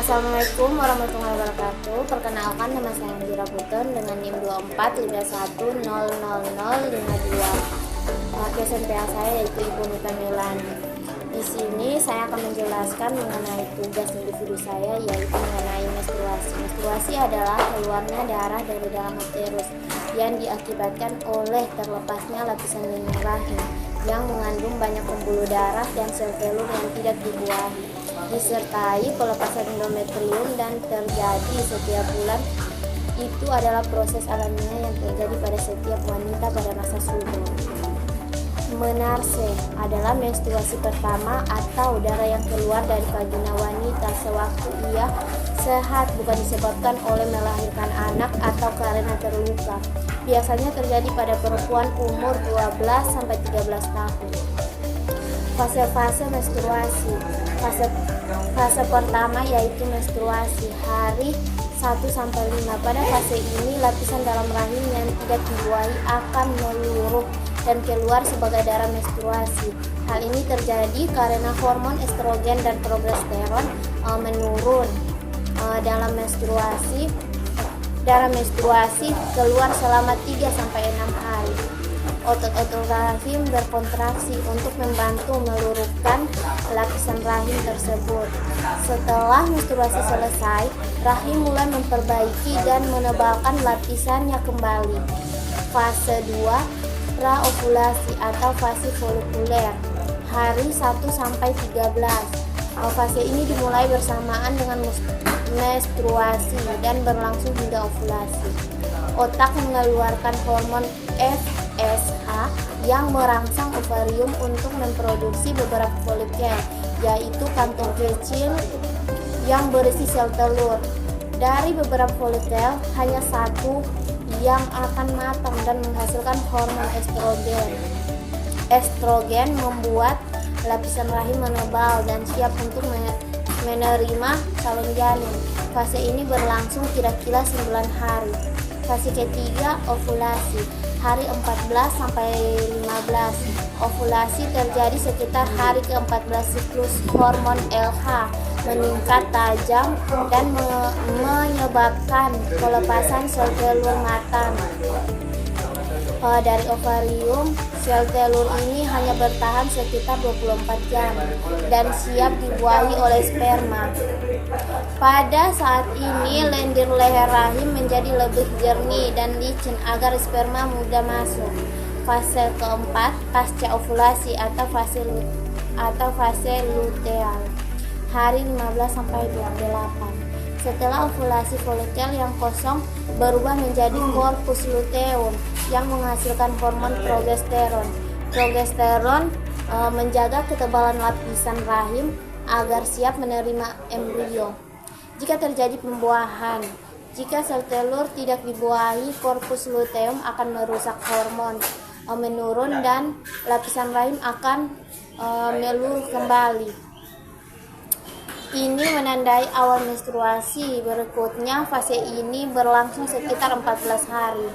Assalamualaikum warahmatullahi wabarakatuh. Perkenalkan, nama saya Andira Putun dengan NIM 2451000052. SNPA saya yaitu Ibu Mita Melani. Di sini saya akan menjelaskan mengenai tugas individu saya, yaitu mengenai menstruasi. Menstruasi adalah keluarnya darah dari dalam uterus yang diakibatkan oleh terlepasnya lapisan dinding rahim yang mengandung banyak pembuluh darah dan sel telur yang tidak dibuahi, disertai pelepasan endometrium dan terjadi setiap bulan. Itu adalah proses alamiah yang terjadi pada setiap wanita pada masa subur. Menarse adalah menstruasi pertama atau darah yang keluar dari vagina wanita sewaktu ia sehat, bukan disebabkan oleh melahirkan anak atau karena terluka. Biasanya terjadi pada perempuan umur 12-13 tahun. Fase-fase menstruasi. Fase pertama yaitu menstruasi, hari 1-5. Pada fase ini lapisan dalam rahim yang tidak dibuahi akan meluruh dan keluar sebagai darah menstruasi. Hal ini terjadi karena hormon estrogen dan progesteron menurun. Dalam menstruasi, darah menstruasi keluar selama 3-6 hari. Otot-otot rahim berkontraksi untuk membantu meluruhkan lapisan rahim tersebut. Setelah menstruasi selesai, rahim mulai memperbaiki dan menebalkan lapisannya kembali. Fase 2, praovulasi atau fase folikuler, hari 1-13. Fase ini dimulai bersamaan dengan menstruasi dan berlangsung hingga ovulasi. Otak mengeluarkan hormon FSH yang merangsang ovarium untuk memproduksi beberapa folikel, yaitu kantong kecil yang berisi sel telur. Dari beberapa folikel, hanya satu yang akan matang dan menghasilkan hormon estrogen. Estrogen membuat lapisan rahim menebal dan siap untuk menerima calon janin. Fase ini berlangsung kira-kira 9 hari. Fase ketiga, ovulasi, hari 14-15. Ovulasi terjadi sekitar hari ke-14 siklus. Hormon LH meningkat tajam dan menyebabkan pelepasan sel telur matang. Dari ovarium, sel telur ini hanya bertahan sekitar 24 jam dan siap dibuahi oleh sperma. Pada saat ini, lendir leher rahim menjadi lebih jernih dan licin agar sperma mudah masuk. Fase keempat, pasca ovulasi atau fase luteal, hari 15-28. Setelah ovulasi, folikel yang kosong berubah menjadi korpus luteum yang menghasilkan hormon progesteron. Progesteron menjaga ketebalan lapisan rahim agar siap menerima embrio. Jika terjadi pembuahan, jika sel telur tidak dibuahi, korpus luteum akan merusak hormon menurun dan lapisan rahim akan meluruh kembali. Ini menandai awal menstruasi. Berikutnya, fase ini berlangsung sekitar 14 hari.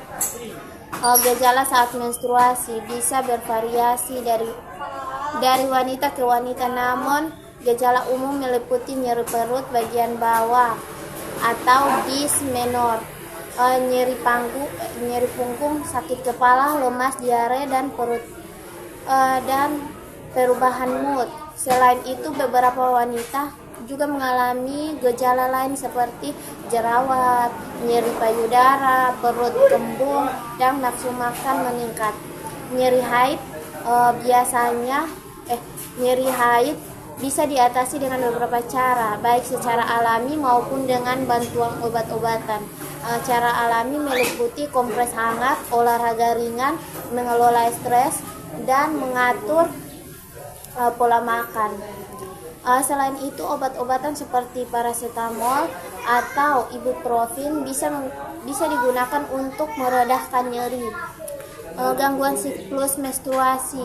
Gejala saat menstruasi bisa bervariasi dari wanita ke wanita, namun gejala umum meliputi nyeri perut bagian bawah atau dysmenor, nyeri punggung, sakit kepala, lemas, diare, dan perut dan perubahan mood. Selain itu, beberapa wanita juga mengalami gejala lain seperti jerawat, nyeri payudara, perut kembung, dan nafsu makan meningkat. Nyeri haid bisa diatasi dengan beberapa cara, baik secara alami maupun dengan bantuan obat-obatan. Cara alami meliputi kompres hangat, olahraga ringan, mengelola stres, dan mengatur pola makan. Selain itu, obat-obatan seperti paracetamol atau ibuprofen bisa digunakan untuk meredahkan nyeri. Gangguan siklus menstruasi.